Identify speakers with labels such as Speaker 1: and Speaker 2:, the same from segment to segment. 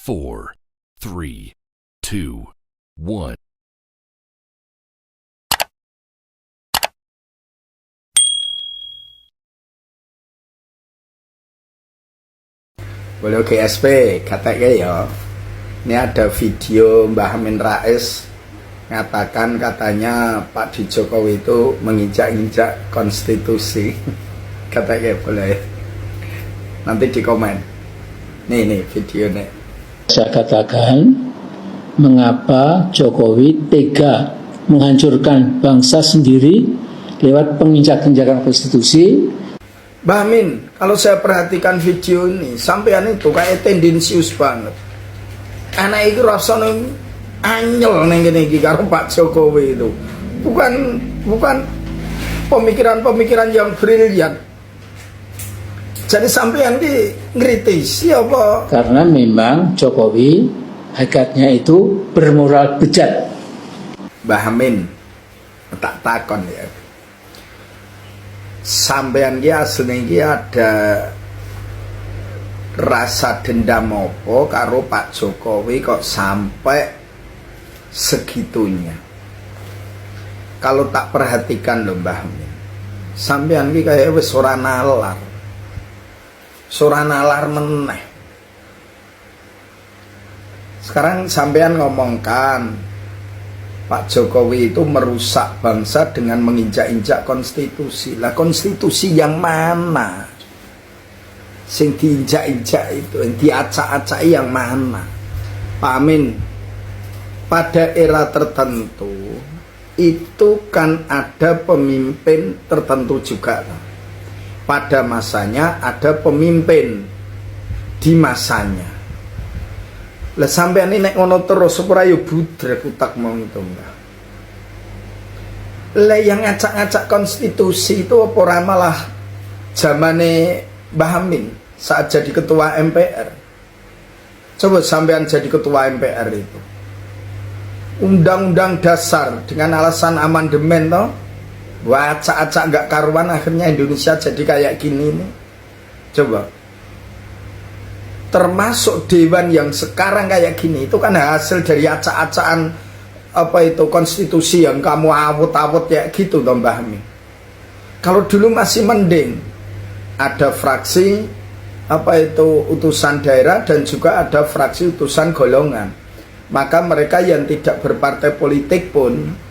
Speaker 1: 4, 3, 2, 1.
Speaker 2: Boleh GSP katanya ya, ini ada video Mbah Amin Rais mengatakan katanya Pak Jokowi itu menginjak-injak konstitusi. Katanya boleh, nanti di komen. Nih video nih.
Speaker 3: Saya katakan, mengapa Jokowi tega menghancurkan bangsa sendiri lewat penginjak-injakan konstitusi.
Speaker 2: Mbah Amin, kalau saya perhatikan video ini, sampean itu kayak tendensius banget. Anak itu rasanya anyel neng gini karo Pak Jokowi itu. Bukan pemikiran-pemikiran yang brilian. Jadi sampean di ngritisi apa?
Speaker 3: Karena memang Jokowi hakikatnya itu bermoral bejat.
Speaker 2: Mbah Amin, tak takon ya. Sampean ki asline ki ada rasa dendam apa karo Pak Jokowi kok sampai segitunya? Kalau tak perhatikan lho Mbah Amin, sampean ki kayak wis ora nalar meneh. Sekarang sampean ngomongkan Pak Jokowi itu merusak bangsa dengan menginjak-injak konstitusi. Lah konstitusi yang mana? Sing diinjak-injak itu, yang diacak-acak yang mana? Pak Amin, pada era tertentu itu kan ada pemimpin tertentu juga. Pada masanya ada pemimpin di masanya. Lah sampean ini nek ngono terus supaya yo budrek utak mau itu Mbah. Lah yang ngacak-ngacak konstitusi itu apa ora malah zamane Mbah Amin saat jadi ketua MPR. Coba sampean jadi ketua MPR itu. Undang-undang dasar dengan alasan amandemen toh. Acak-acak gak karuan akhirnya Indonesia jadi kayak gini nih. Coba. Termasuk dewan yang sekarang kayak gini itu kan hasil dari acak-acakan apa itu konstitusi yang kamu awut-awut ya gitu toh Mbah Amin. Kalau dulu masih mending ada fraksi apa itu utusan daerah dan juga ada fraksi utusan golongan, maka mereka yang tidak berpartai politik pun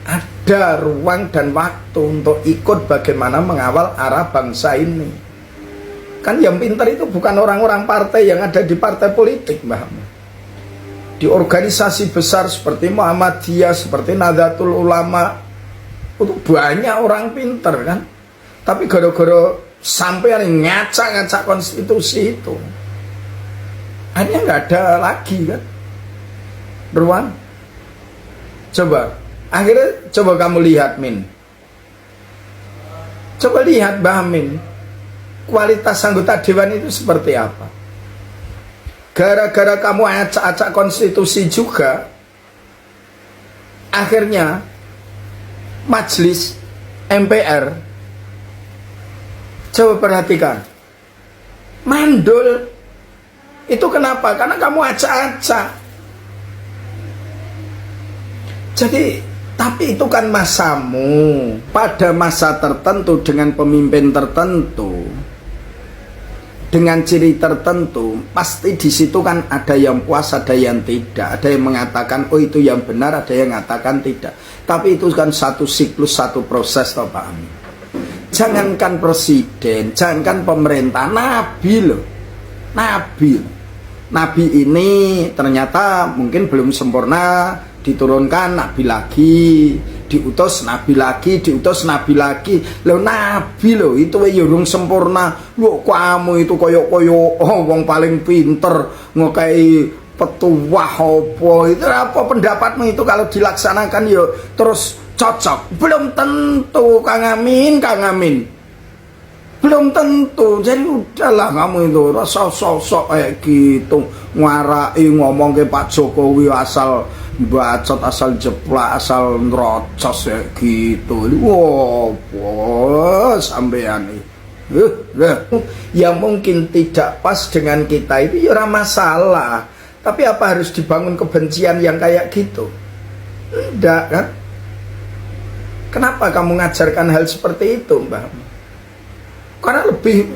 Speaker 2: ada ruang dan waktu untuk ikut bagaimana mengawal arah bangsa ini. Kan yang pintar itu bukan orang-orang partai yang ada di partai politik Mbah Amin. Di organisasi besar seperti Muhammadiyah, seperti Nahdlatul Ulama, itu banyak orang pintar kan. Tapi gara-gara sampai ngacak-ngacak konstitusi itu, akhirnya nggak ada lagi kan ruang. Coba, akhirnya coba kamu lihat Min. Coba lihat Mbah Amin, kualitas anggota dewan itu seperti apa? Gara-gara kamu acak-acak konstitusi juga, akhirnya majelis MPR, coba perhatikan, mandul. Itu kenapa? Karena kamu acak-acak. Jadi, tapi itu kan masamu. Pada masa tertentu dengan pemimpin tertentu, dengan ciri tertentu, pasti di situ kan ada yang puas, ada yang tidak, ada yang mengatakan oh itu yang benar, ada yang mengatakan tidak. Tapi itu kan satu siklus, satu proses toh Pak Amin. Jangankan presiden, jangankan pemerintah, nabi loh, nabi ini ternyata mungkin belum sempurna, diturunkan nabi lagi, diutus nabi lagi, diutus nabi lagi. Lo nabi lo itu ya urung sempurna. Lo kamu itu koyo wong paling pinter ngokai petuah apa itu, apa pendapatmu itu kalau dilaksanakan yo terus cocok? Belum tentu Kang Amin. Belum tentu. Jadi udahlah kamu itu rasa sok kayak gitu ngarai ngomong ke Pak Jokowi asal bacot, asal jeplak, asal nrocos ya gitu. Wow, sampean nih. Yang mungkin tidak pas dengan kita itu ya ora masalah. Tapi apa harus dibangun kebencian yang kayak gitu? Enggak kan? Kenapa kamu ngajarkan hal seperti itu, Mbak? Karena lebih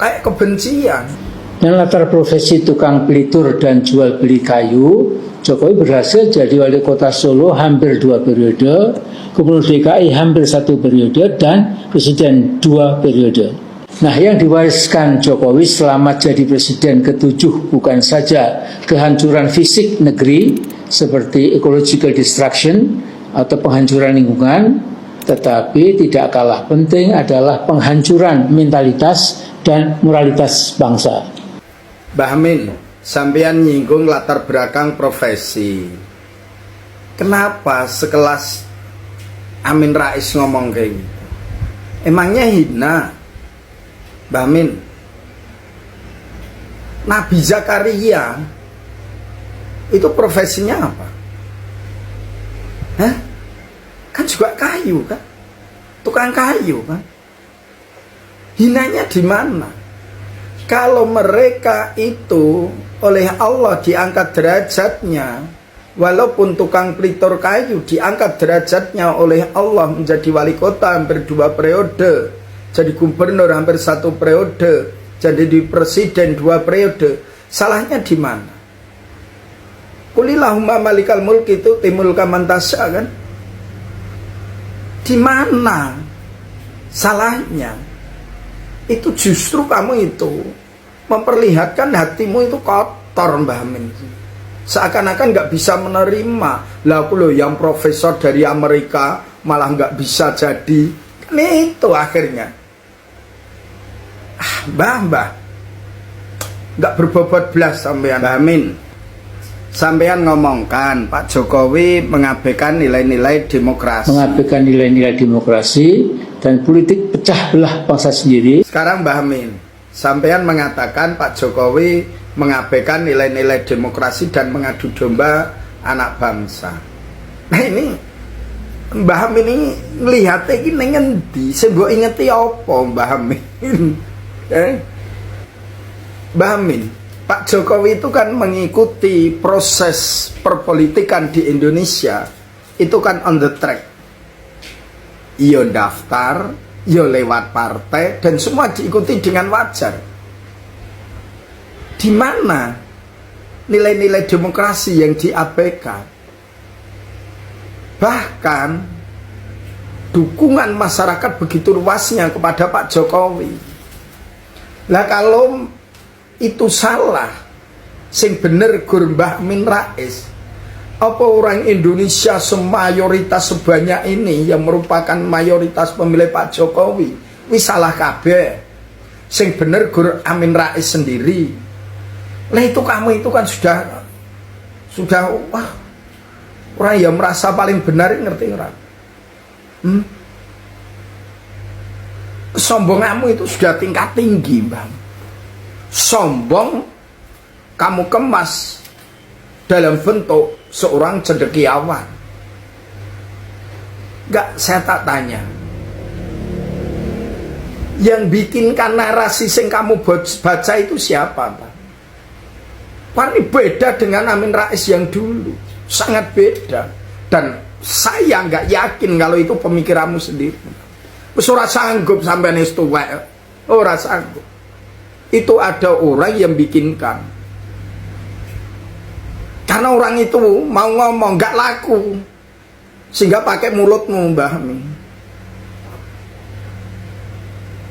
Speaker 2: kayak kebencian.
Speaker 3: Dengan latar profesi tukang pelitur dan jual beli kayu, Jokowi berhasil jadi wali kota Solo hampir 2 periode, Gubernur DKI hampir 1 periode, dan Presiden 2 periode. Nah, yang diwariskan Jokowi selama jadi Presiden ke-7 bukan saja kehancuran fisik negeri seperti ecological destruction atau penghancuran lingkungan, tetapi tidak kalah penting adalah penghancuran mentalitas dan moralitas bangsa.
Speaker 2: Mbah Amin, sampean nyinggung latar belakang profesi. Kenapa sekelas Amin Rais ngomong kayak gitu? Emangnya hina? Mbah Amin, Nabi Zakaria itu profesinya apa? Hah? Kan juga kayu kan? Tukang kayu kan? Hinanya di mana? Kalau mereka itu oleh Allah diangkat derajatnya, walaupun tukang pelitur kayu diangkat derajatnya oleh Allah menjadi wali kota hampir 2 periode, jadi gubernur hampir 1 periode, jadi di presiden 2 periode, salahnya di mana? Qulillahumma malikal mulki itu timul kamantasya kan? Di mana salahnya? Itu justru kamu itu memperlihatkan hatimu itu kotor, Mbah Amin. Seakan-akan nggak bisa menerima. Lah aku loh yang profesor dari Amerika malah nggak bisa jadi. Kan itu akhirnya. Mbah, nggak berbobot belas sampean, Mbah Amin. Sampean ngomongkan Pak Jokowi mengabaikan nilai-nilai demokrasi.
Speaker 3: Mengabaikan nilai-nilai demokrasi dan politik pecah belah bangsa sendiri.
Speaker 2: Sekarang Mbah Amin, sampean mengatakan Pak Jokowi mengabaikan nilai-nilai demokrasi dan mengadu domba anak bangsa. Nah ini Mbah Amin ini ngelihatnya ini ngendi? Saya mbok ingeti apa Mbah Amin? Mbah Amin, Pak Jokowi itu kan mengikuti proses perpolitikan di Indonesia itu kan on the track. Iyo daftar, iyo lewat partai, dan semua diikuti dengan wajar. Di mana nilai-nilai demokrasi yang diabaikan? Bahkan dukungan masyarakat begitu luasnya kepada Pak Jokowi. Lah kalau itu salah, sing bener gur Mbah Amin Rais, apa orang Indonesia semayoritas sebanyak ini yang merupakan mayoritas pemilih Pak Jokowi wis salah kabeh, sing bener gur Amin Rais sendiri. Lah itu kamu itu kan sudah wah, orang yang merasa paling benar, ngerti nggak? Kesombonganmu itu sudah tingkat tinggi, Bang. Sombong kamu kemas dalam bentuk seorang cendekiawan. Gak, saya tak tanya, yang bikinkan narasi sing kamu baca itu siapa, Pak? Ini beda dengan Amin Rais yang dulu, sangat beda. Dan saya nggak yakin kalau itu pemikiranmu sendiri. Wis ora sanggup sampeyan wis tuwek, ora sanggup. Itu ada orang yang bikinkan. Karena orang itu mau ngomong gak laku, sehingga pakai mulutmu, Mbah Amin.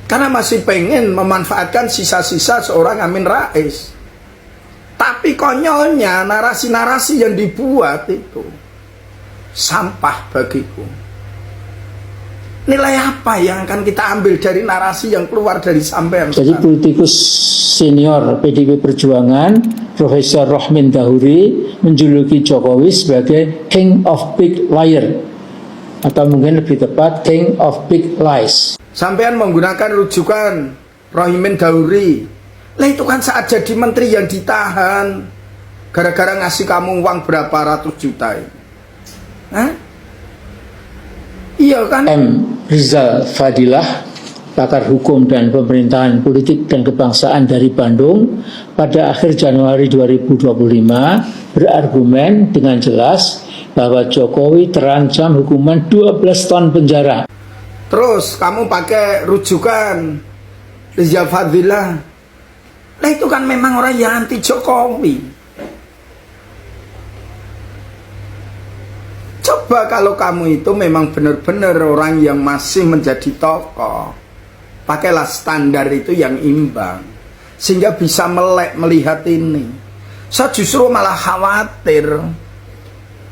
Speaker 2: Karena masih pengen memanfaatkan sisa-sisa seorang Amin Rais. Tapi konyolnya narasi-narasi yang dibuat itu sampah bagiku. Nilai apa yang akan kita ambil dari narasi yang keluar dari sampean?
Speaker 3: Jadi politikus senior PDIP Perjuangan, Profesor Rohmin Dahuri, menjuluki Jokowi sebagai King of Big Liar, atau mungkin lebih tepat King of Big Lies.
Speaker 2: Sampean menggunakan rujukan Rohmin Dahuri. Lah itu kan saat jadi menteri yang ditahan gara-gara ngasih kamu uang berapa ratus juta ini. Hah? Iya kan?
Speaker 3: M. Rizal Fadilah, pakar hukum dan pemerintahan politik dan kebangsaan dari Bandung pada akhir Januari 2025 berargumen dengan jelas bahwa Jokowi terancam hukuman 12 tahun penjara.
Speaker 2: Terus kamu pakai rujukan Riza Fadila. Nah itu kan memang orang yang anti Jokowi. Coba kalau kamu itu memang benar-benar orang yang masih menjadi tokoh, pakailah standar itu yang imbang, sehingga bisa melek melihat ini. Saya justru malah khawatir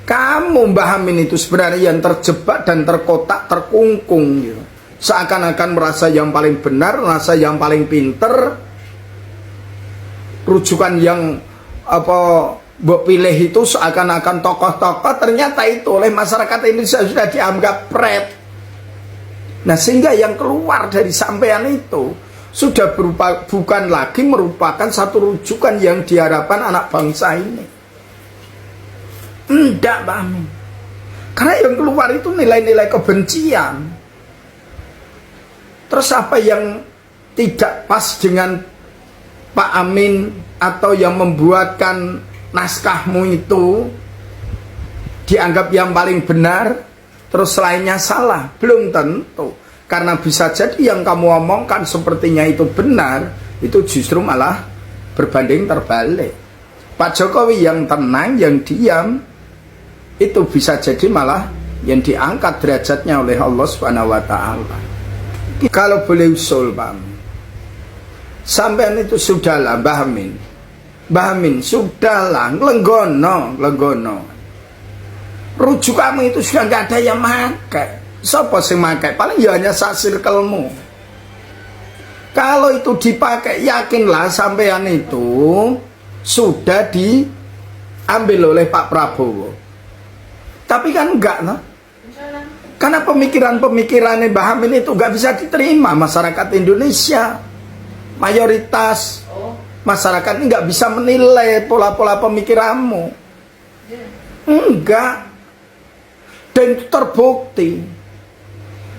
Speaker 2: kamu Mbah Amin itu sebenarnya yang terjebak dan terkotak, terkungkung gitu. Seakan-akan merasa yang paling benar, merasa yang paling pinter. Rujukan yang Mbok pilih itu seakan-akan tokoh-tokoh, ternyata itu oleh masyarakat Indonesia sudah dianggap pret. Nah sehingga yang keluar dari sampean itu sudah bukan lagi merupakan satu rujukan yang diharapkan anak bangsa ini. Enggak, Pak Amin. Karena yang keluar itu nilai-nilai kebencian. Terus apa yang tidak pas dengan Pak Amin atau yang membuatkan naskahmu itu dianggap yang paling benar, terus lainnya salah? Belum tentu. Karena bisa jadi yang kamu omongkan sepertinya itu benar, itu justru malah berbanding terbalik. Pak Jokowi yang tenang, yang diam, itu bisa jadi malah yang diangkat derajatnya oleh Allah Subhanahu wa Ta'ala. Kalau boleh usul, Pak Amin, sampean itu sudahlah, Mbah Amin, sudahlah, lenggono. Rujuk kamu itu sudah nggak ada yang makai. Siapa sih makai? Paling ya hanya sak circlemu. Kalau itu dipakai, yakinlah sampean itu sudah diambil oleh Pak Prabowo. Tapi kan enggak, no? Karena pemikiran-pemikiran Mbah Amin itu nggak bisa diterima masyarakat Indonesia. Mayoritas masyarakat ini nggak bisa menilai pola-pola pemikiranmu. Enggak. Dan itu terbukti.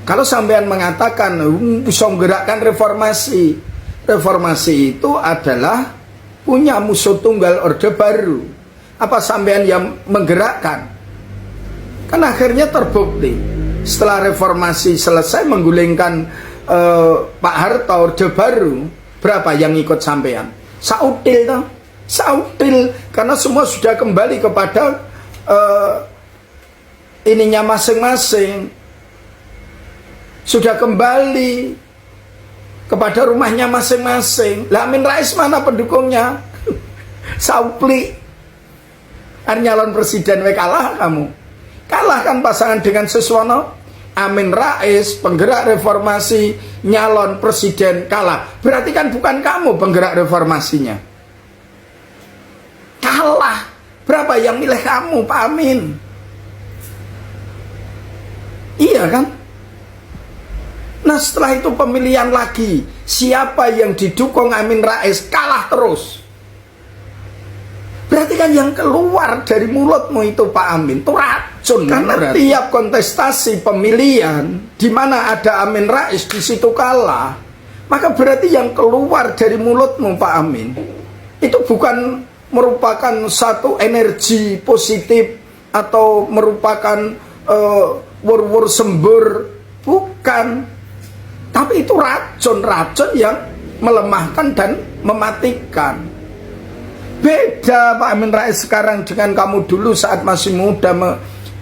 Speaker 2: Kalau sampean mengatakan bisa menggerakkan reformasi, reformasi itu adalah punya musuh tunggal Orde Baru. Apa sampean yang menggerakkan? Kan akhirnya terbukti setelah reformasi selesai menggulingkan Pak Harto Orde Baru, berapa yang ikut sampean? Sautil toh, sautil, karena semua sudah kembali kepada ininya masing-masing, sudah kembali kepada rumahnya masing-masing. Lah Amin Rais mana pendukungnya? Saupli, nyalon presiden kalah kamu, kalahkan pasangan dengan Suswono. Amin Rais, penggerak reformasi, nyalon presiden, kalah. Berarti kan bukan kamu penggerak reformasinya. Kalah. Berapa yang milih kamu, Pak Amin? Iya kan? Nah setelah itu pemilihan lagi. Siapa yang didukung Amin Rais, kalah terus. Berarti kan yang keluar dari mulutmu itu Pak Amin itu racun. Karena tiap kontestasi pemilihan di mana ada Amin Rais di situ kalah, maka berarti yang keluar dari mulutmu Pak Amin itu bukan merupakan satu energi positif atau merupakan wur-wur sembur, bukan. Tapi itu racun yang melemahkan dan mematikan. Beda Pak Amin Rais sekarang dengan kamu dulu saat masih muda,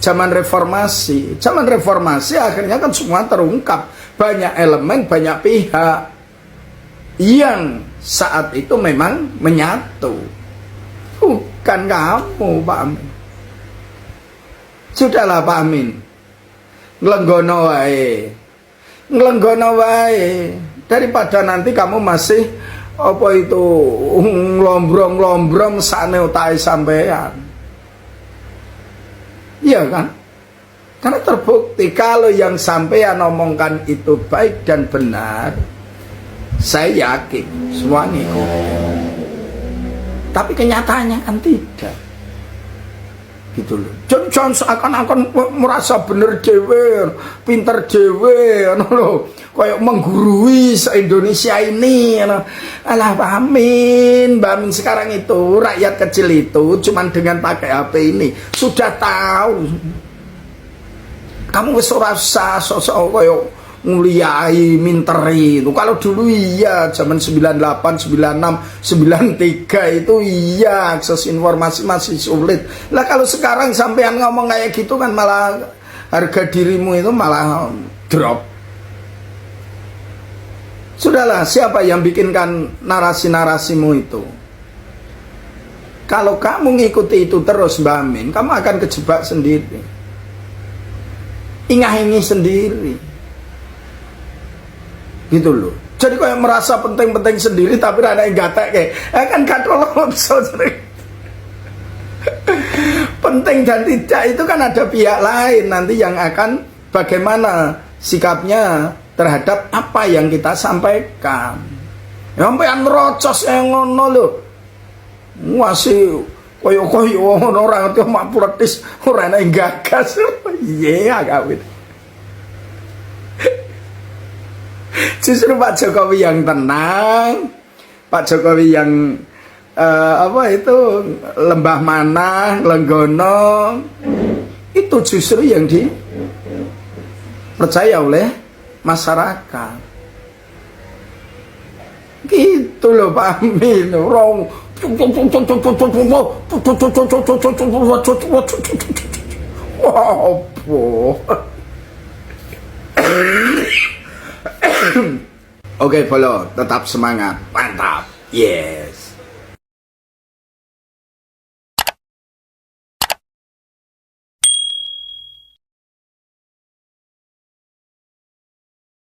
Speaker 2: zaman reformasi. Zaman reformasi akhirnya kan semua terungkap. Banyak elemen, banyak pihak yang saat itu memang menyatu. Bukan kamu Pak Amin. Sudahlah Pak Amin, ngelenggono wae. Daripada nanti kamu masih apa itu ngelombrong-lombrong sakne otahe sampean. Iya kan? Karena terbukti kalau yang sampean omongkan itu baik dan benar, saya yakin semua ngikutin. Tapi kenyataannya kan tidak. Gitu loh. Jangan seakan-akan merasa bener dhewe, pinter dhewe, ngono lho. koyok menggurui se-Indonesia ini. Alah Bamin sekarang itu rakyat kecil itu cuman dengan pakai HP ini sudah tahu. Kamu wis ora usah sosok koyok nguliai minteri itu. Kalau dulu iya zaman 98, 96, 93 itu iya akses informasi masih sulit. Lah kalau sekarang sampean ngomong kayak gitu kan malah harga dirimu itu malah drop. Sudahlah, siapa yang bikinkan narasi-narasimu itu? Kalau kamu ngikuti itu terus Mbak Amin, kamu akan kejebak sendiri, ingah-ingi sendiri, gitu loh. Jadi kayak merasa penting-penting sendiri tapi ada yang gatek kayak kan katolong sering. Penting dan tidak itu kan ada pihak lain nanti yang akan bagaimana sikapnya terhadap apa yang kita sampaikan. Sampean rocos yang ngono lho. Masih koyo-koyo orang itu mak protes ora ana gagas. Iya kawin. Justru Pak Jokowi yang tenang, Pak Jokowi yang lembah mana, lenggono, itu justru yang dipercaya oleh masyarakat. Gitu loh Pak Amin. Orang Oke, follow, tetap semangat, mantap, yeah.